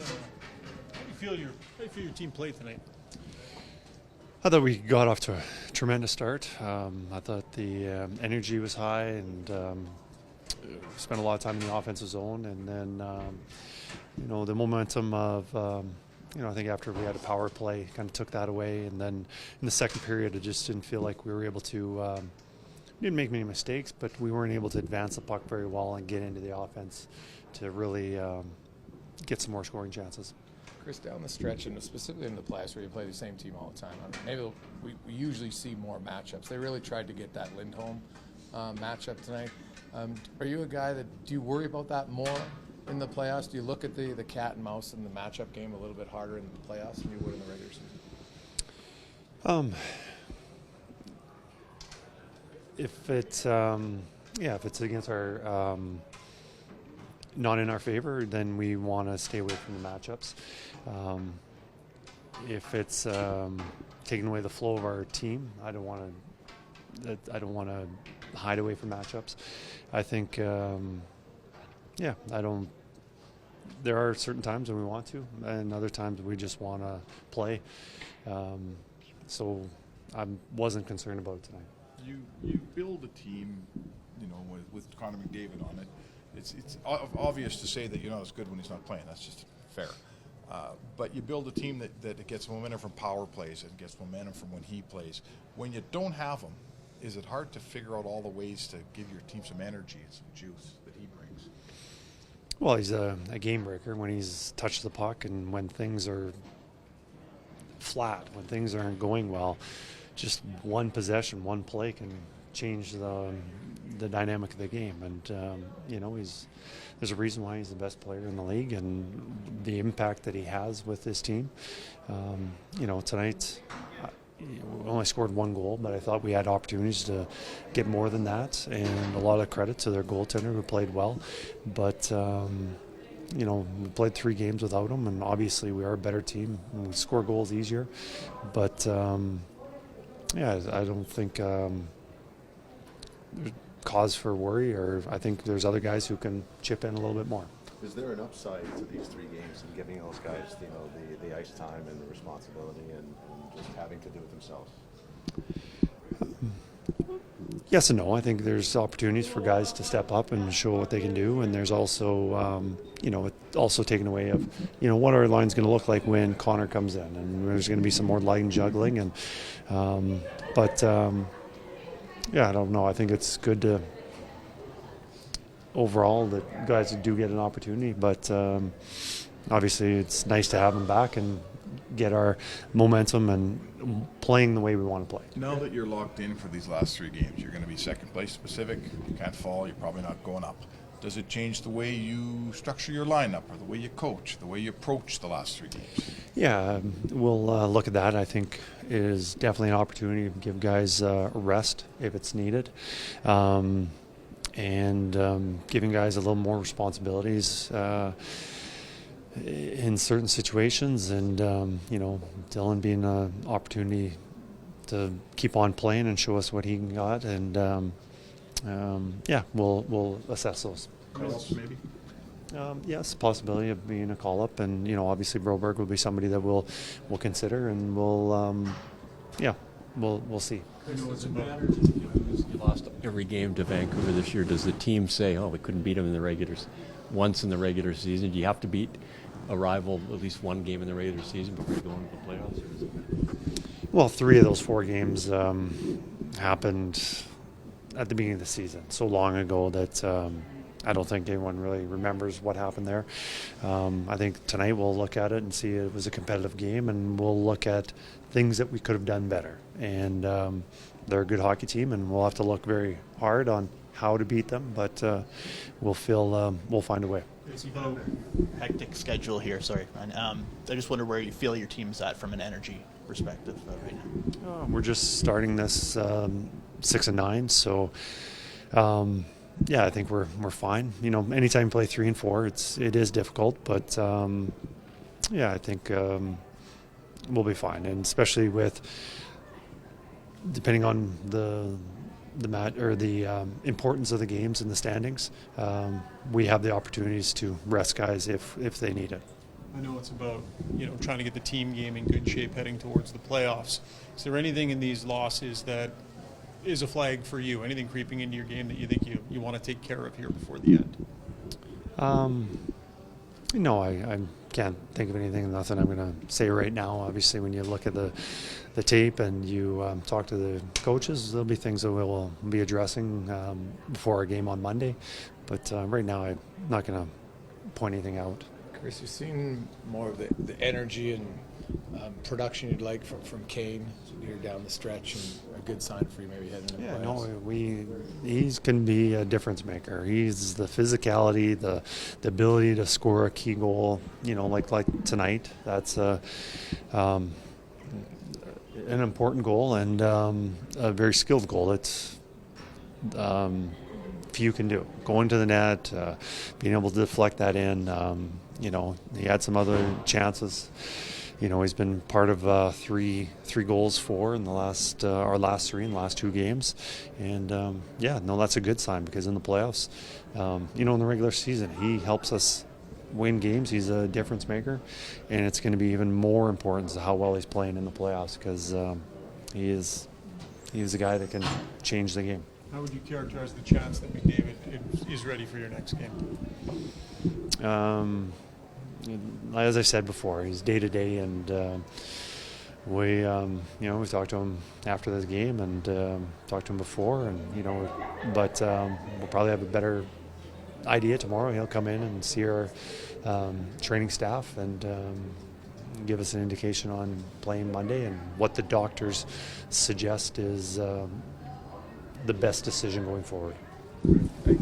How do you feel your team played tonight? I thought we got off to a tremendous start. I thought the energy was high, and spent a lot of time in the offensive zone. And then, the momentum of, I think after we had a power play, kind of took that away. And then in the second period, it just didn't feel like we were able to. Didn't make many mistakes, but we weren't able to advance the puck very well and get into the offense to really get some more scoring chances. Kris, down the stretch, and specifically in the playoffs where you play the same team all the time, maybe we usually see more matchups. They really tried to get that Lindholm matchup tonight. Are you a guy do you worry about that more in the playoffs? Do you look at the cat and mouse in the matchup game a little bit harder in the playoffs than you would in the regular season? If it's against our not in our favor, then we want to stay away from the matchups. If it's taking away the flow of our team, I don't want to hide away from matchups. I think, I don't. There are certain times when we want to, and other times we just want to play. So I wasn't concerned about it tonight. You build a team, with Connor McDavid on it. It's obvious to say that you're not as good when he's not playing. That's just fair. But you build a team that gets momentum from power plays and gets momentum from when he plays. When you don't have him, is it hard to figure out all the ways to give your team some energy and some juice that he brings? Well, he's a game breaker when he's touched the puck, and when things are flat, when things aren't going well, just one possession, one play can change the dynamic of the game. And there's a reason why he's the best player in the league, and the impact that he has with this team. Tonight we only scored one goal, but I thought we had opportunities to get more than that, and a lot of credit to their goaltender who played well. But we played 3 games without him, and obviously we are a better team and we score goals easier. But I don't think there's cause for worry, or I think there's other guys who can chip in a little bit more. Is there an upside to these 3 games and giving those guys, the ice time and the responsibility and just having to do it themselves? Yes and no. I think there's opportunities for guys to step up and show what they can do, and there's also, also taken away of, what our line's going to look like when Connor comes in, and there's going to be some more line juggling, and I don't know. I think it's good to overall that guys do get an opportunity, but obviously it's nice to have them back and get our momentum and playing the way we want to play. Now that you're locked in for these last 3 games, you're going to be second place Pacific. You can't fall. You're probably not going up. Does it change the way you structure your lineup, or the way you coach, the way you approach the last 3 games? Yeah, we'll look at that. I think it is definitely an opportunity to give guys a rest if it's needed, and giving guys a little more responsibilities in certain situations, and Dylan being an opportunity to keep on playing and show us what he got, and we'll assess those. Kris, maybe? Yes, possibility of being a call-up, and obviously Broberg will be somebody that we'll consider, and we'll see. Does it matter? You lost every game to Vancouver this year. Does the team say, "Oh, we couldn't beat them in the once in the regular season"? Do you have to beat a rival at least one game in the regular season before you go into the playoffs? Well, 3 of those 4 games happened at the beginning of the season, so long ago that I don't think anyone really remembers what happened there. I think tonight we'll look at it and see it was a competitive game, and we'll look at things that we could have done better. And they're a good hockey team, and we'll have to look very hard on how to beat them, but we'll find a way. You've got a hectic schedule here, and I just wonder where you feel your team's at from an energy perspective right now. We're just starting this 6-9, so I think we're fine. Anytime you play 3 and 4, it is difficult, but I think we'll be fine, and especially with depending on the importance of the games and the standings, we have the opportunities to rest guys if they need it. I know it's about, trying to get the team game in good shape heading towards the playoffs. Is there anything in these losses that is a flag for you? Anything creeping into your game that you think you want to take care of here before the end? No, I can't think of anything. Nothing I'm going to say right now. Obviously, when you look at the tape and you talk to the coaches, there'll be things that we'll be addressing before our game on Monday. But right now, I'm not going to point anything out. Kris, you've seen more of the energy and production you'd like from Kane here down the stretch, and a good sign for you maybe heading into the playoffs. He's can be a difference maker. He's the physicality, the ability to score a key goal. Like tonight. That's an important goal and a very skilled goal. It's few can do. Going to the net, being able to deflect that in. He had some other chances. He's been part of three goals for in the last our last three in the last two games, and that's a good sign because in the playoffs, in the regular season, he helps us win games. He's a difference maker, and it's going to be even more important to how well he's playing in the playoffs because he's a guy that can change the game. How would you characterize the chance that McDavid is ready for your next game? As I said before, he's day to day, and we talked to him after this game and talked to him before, and but we'll probably have a better idea tomorrow. He'll come in and see our training staff and give us an indication on playing Monday and what the doctors suggest is the best decision going forward.